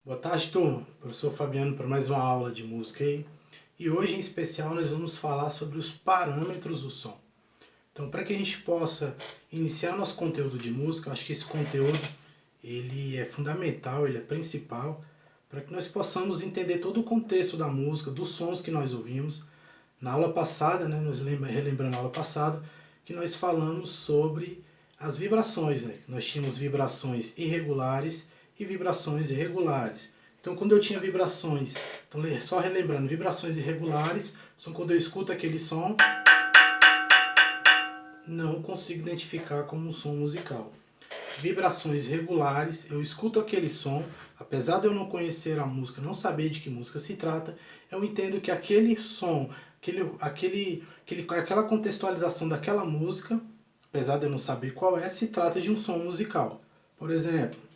Boa tarde, turma. Professor Fabiano para mais uma aula de música aí. E hoje, em especial, nós vamos falar sobre os parâmetros do som. Então, para que a gente possa iniciar nosso conteúdo de música, eu acho que esse conteúdo ele é fundamental, ele é principal, para que nós possamos entender todo o contexto da música, dos sons que nós ouvimos. Na aula passada, nós relembrando a aula passada, que nós falamos sobre as vibrações. Nós tínhamos vibrações irregulares e vibrações irregulares. Então, quando eu tinha vibrações, então só relembrando, vibrações irregulares são quando eu escuto aquele som, não consigo identificar como um som musical. Vibrações regulares, eu escuto aquele som, apesar de eu não conhecer a música, não saber de que música se trata, eu entendo que aquele som, aquela contextualização daquela música, apesar de eu não saber qual é, se trata de um som musical. Por exemplo,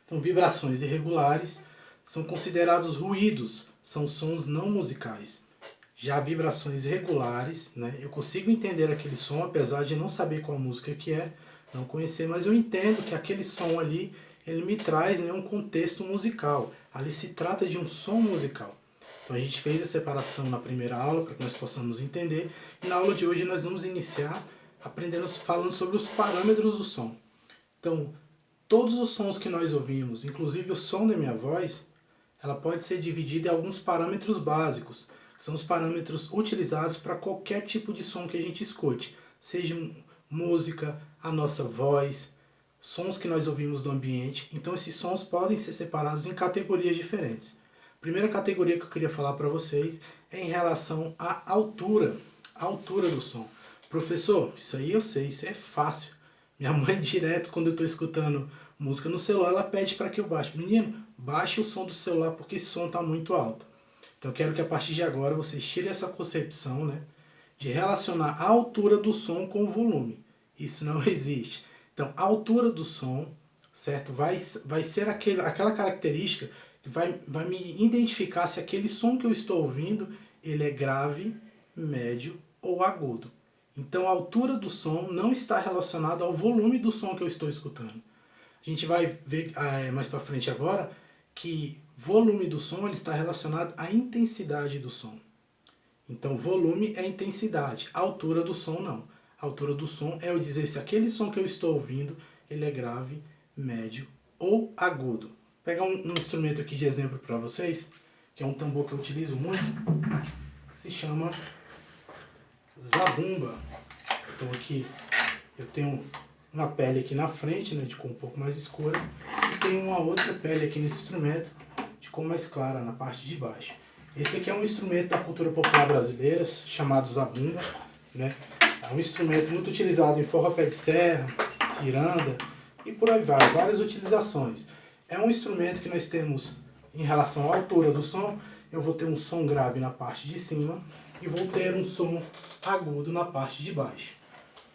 então, vibrações irregulares são considerados ruídos, são sons não musicais. Já vibrações regulares, eu consigo entender aquele som, apesar de não saber qual música que é, não conhecer, mas eu entendo que aquele som ali, ele me traz um contexto musical. Ali se trata de um som musical. Então a gente fez a separação na primeira aula, para que nós possamos entender, e na aula de hoje nós vamos iniciar falando sobre os parâmetros do som. Então, todos os sons que nós ouvimos, inclusive o som da minha voz, ela pode ser dividida em alguns parâmetros básicos, que são os parâmetros utilizados para qualquer tipo de som que a gente escute, seja música, a nossa voz, sons que nós ouvimos do ambiente. Então esses sons podem ser separados em categorias diferentes. A primeira categoria que eu queria falar para vocês é em relação à altura, a altura do som. Professor, isso aí eu sei, isso é fácil. Minha mãe direto, quando eu estou escutando música no celular, ela pede para que eu baixe. Menino, baixe o som do celular porque esse som está muito alto. Então eu quero que a partir de agora vocês tirem essa concepção de relacionar a altura do som com o volume. Isso não existe. Então a altura do som, certo, vai ser aquela característica que vai me identificar se aquele som que eu estou ouvindo ele é grave, médio ou agudo. Então a altura do som não está relacionada ao volume do som que eu estou escutando. A gente vai ver mais para frente agora que volume do som ele está relacionado à intensidade do som. Então volume é intensidade, a altura do som não. A altura do som é eu dizer se aquele som que eu estou ouvindo ele é grave, médio ou agudo. Vou pegar um instrumento aqui de exemplo para vocês, que é um tambor que eu utilizo muito, que se chama zabumba. Então aqui eu tenho uma pele aqui na frente, de cor um pouco mais escura, e tem uma outra pele aqui nesse instrumento, de cor mais clara, na parte de baixo. Esse aqui é um instrumento da cultura popular brasileira, chamado zabumba. É um instrumento muito utilizado em forró pé de serra, ciranda, e por aí vai, várias utilizações. É um instrumento que nós temos, em relação à altura do som, eu vou ter um som grave na parte de cima, e vou ter um som agudo na parte de baixo.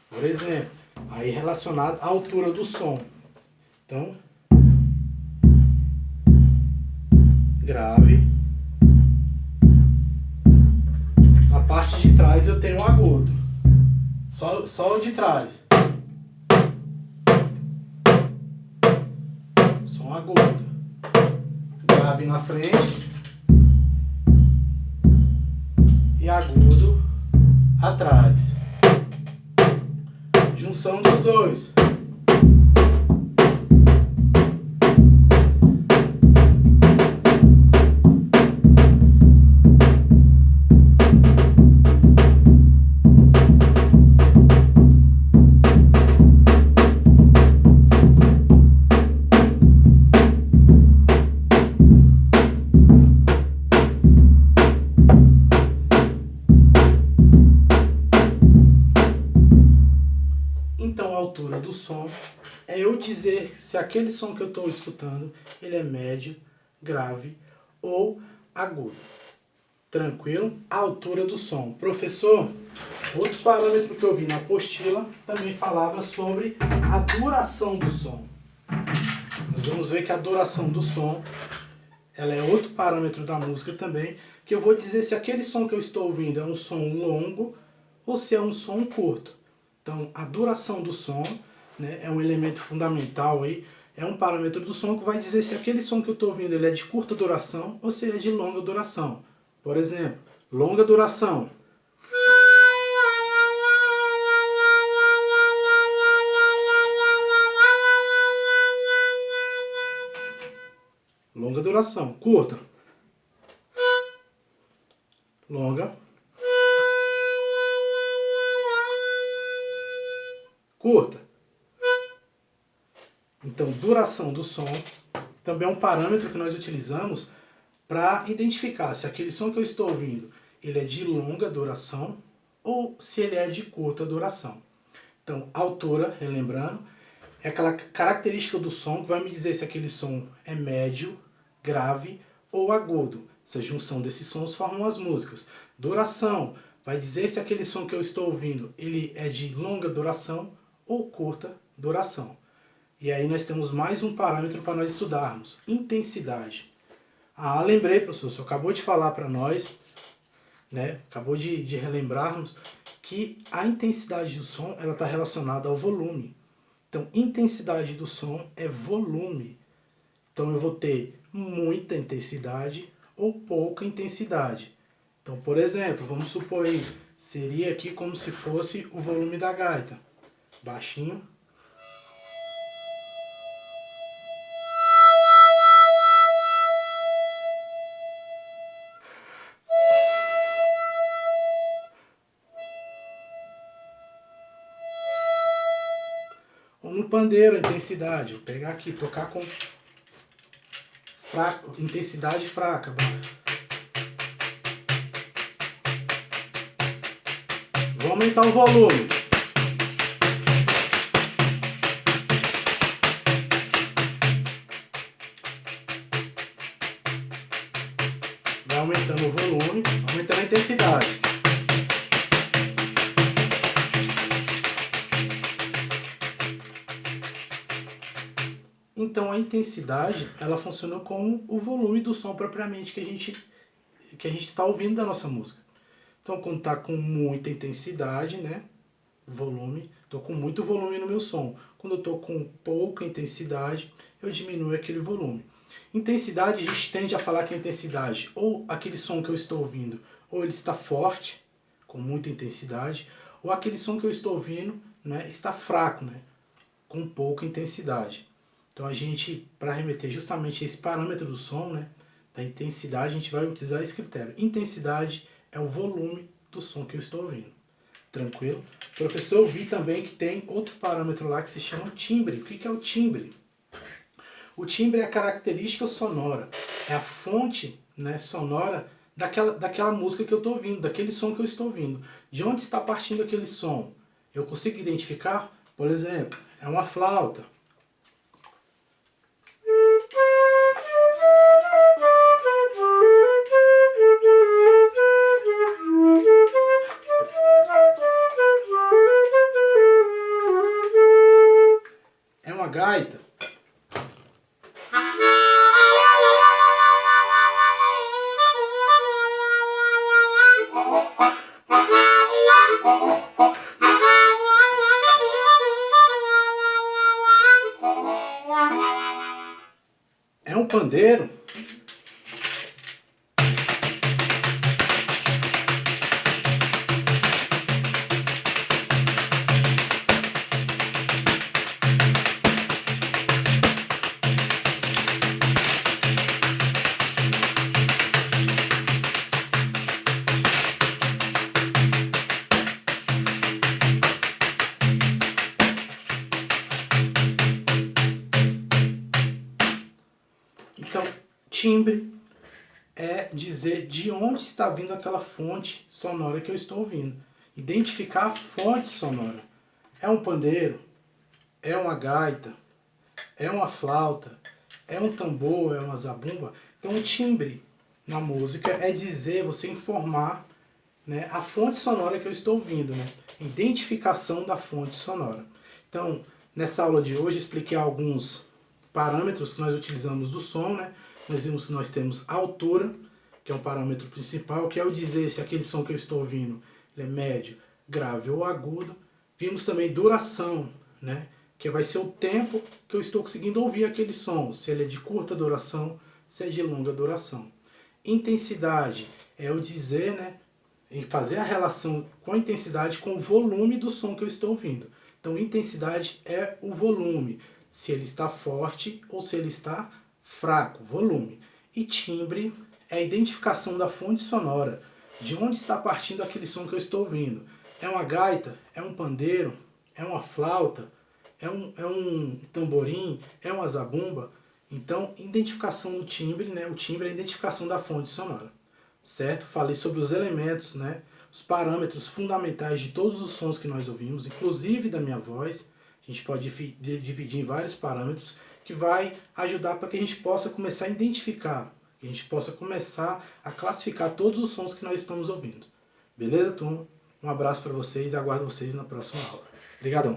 Por exemplo, aí relacionado à altura do som. Então, grave. Na parte de trás eu tenho um agudo. Só o de trás. Som agudo. Grave na frente. E agudo atrás. Junção dos dois. Então a altura do som é eu dizer se aquele som que eu estou escutando ele é médio, grave ou agudo. Tranquilo? A altura do som. Professor, outro parâmetro que eu vi na apostila também falava sobre a duração do som. Nós vamos ver que a duração do som, ela é outro parâmetro da música também, que eu vou dizer se aquele som que eu estou ouvindo é um som longo ou se é um som curto. Então, a duração do som, né, é um elemento fundamental aí, é um parâmetro do som que vai dizer se aquele som que eu estou ouvindo ele é de curta duração ou se ele é de longa duração. Por exemplo, longa duração. Longa duração. Curta. Longa. Curta. Então, duração do som também é um parâmetro que nós utilizamos para identificar se aquele som que eu estou ouvindo ele é de longa duração ou se ele é de curta duração. Então, altura, relembrando, é aquela característica do som que vai me dizer se aquele som é médio, grave ou agudo. Essa junção desses sons formam as músicas. Duração vai dizer se aquele som que eu estou ouvindo ele é de longa duração ou curta duração. E aí nós temos mais um parâmetro para nós estudarmos. Intensidade. Ah, lembrei, professor, o senhor acabou de falar para nós, né? Acabou de relembrarmos que a intensidade do som ela está relacionada ao volume. Então, intensidade do som é volume. Então, eu vou ter muita intensidade ou pouca intensidade. Então, por exemplo, vamos supor aí, seria aqui como se fosse o volume da gaita. Baixinho. Ou no pandeiro, a intensidade. Vou pegar aqui, tocar com fraco, intensidade fraca. Vou aumentar o volume. Vai aumentando o volume, aumentando a intensidade. Então a intensidade, ela funciona como o volume do som propriamente que a gente está ouvindo da nossa música. Então quando está com muita intensidade, né, volume, estou com muito volume no meu som. Quando eu estou com pouca intensidade, eu diminuo aquele volume. Intensidade, a gente tende a falar que a intensidade, ou aquele som que eu estou ouvindo, ou ele está forte, com muita intensidade, ou aquele som que eu estou ouvindo, né, está fraco, né, com pouca intensidade. Então a gente, para remeter justamente a esse parâmetro do som, né, da intensidade, a gente vai utilizar esse critério. Intensidade é o volume do som que eu estou ouvindo. Tranquilo? Professor, eu vi também que tem outro parâmetro lá que se chama timbre. O que é o timbre? O timbre é a característica sonora, é a fonte, né, sonora daquela música que eu estou ouvindo, daquele som que eu estou ouvindo. De onde está partindo aquele som? Eu consigo identificar? Por exemplo, é uma flauta. É uma gaita. É um pandeiro. Então, timbre é dizer de onde está vindo aquela fonte sonora que eu estou ouvindo. Identificar a fonte sonora. É um pandeiro? É uma gaita? É uma flauta? É um tambor? É uma zabumba? Então, o timbre, na música é dizer, você informar, né, a fonte sonora que eu estou ouvindo, né? Identificação da fonte sonora. Então, nessa aula de hoje, eu expliquei alguns parâmetros que nós utilizamos do som, né? Nós vimos que nós temos a altura, que é um parâmetro principal, que é o dizer se aquele som que eu estou ouvindo ele é médio, grave ou agudo. Vimos também duração, né? Que vai ser o tempo que eu estou conseguindo ouvir aquele som, se ele é de curta duração, se é de longa duração. Intensidade é o dizer, né? Em fazer a relação com a intensidade com o volume do som que eu estou ouvindo. Então, intensidade é o volume, se ele está forte ou se ele está fraco, volume. E timbre é a identificação da fonte sonora, de onde está partindo aquele som que eu estou ouvindo. É uma gaita? É um pandeiro? É uma flauta? É um tamborim? É uma zabumba? Então, identificação do timbre, né? O timbre é a identificação da fonte sonora. Certo? Falei sobre os elementos, né? Os parâmetros fundamentais de todos os sons que nós ouvimos, inclusive da minha voz. A gente pode dividir em vários parâmetros que vai ajudar para que a gente possa começar a identificar, que a gente possa começar a classificar todos os sons que nós estamos ouvindo. Beleza, turma? Um abraço para vocês e aguardo vocês na próxima aula. Obrigadão!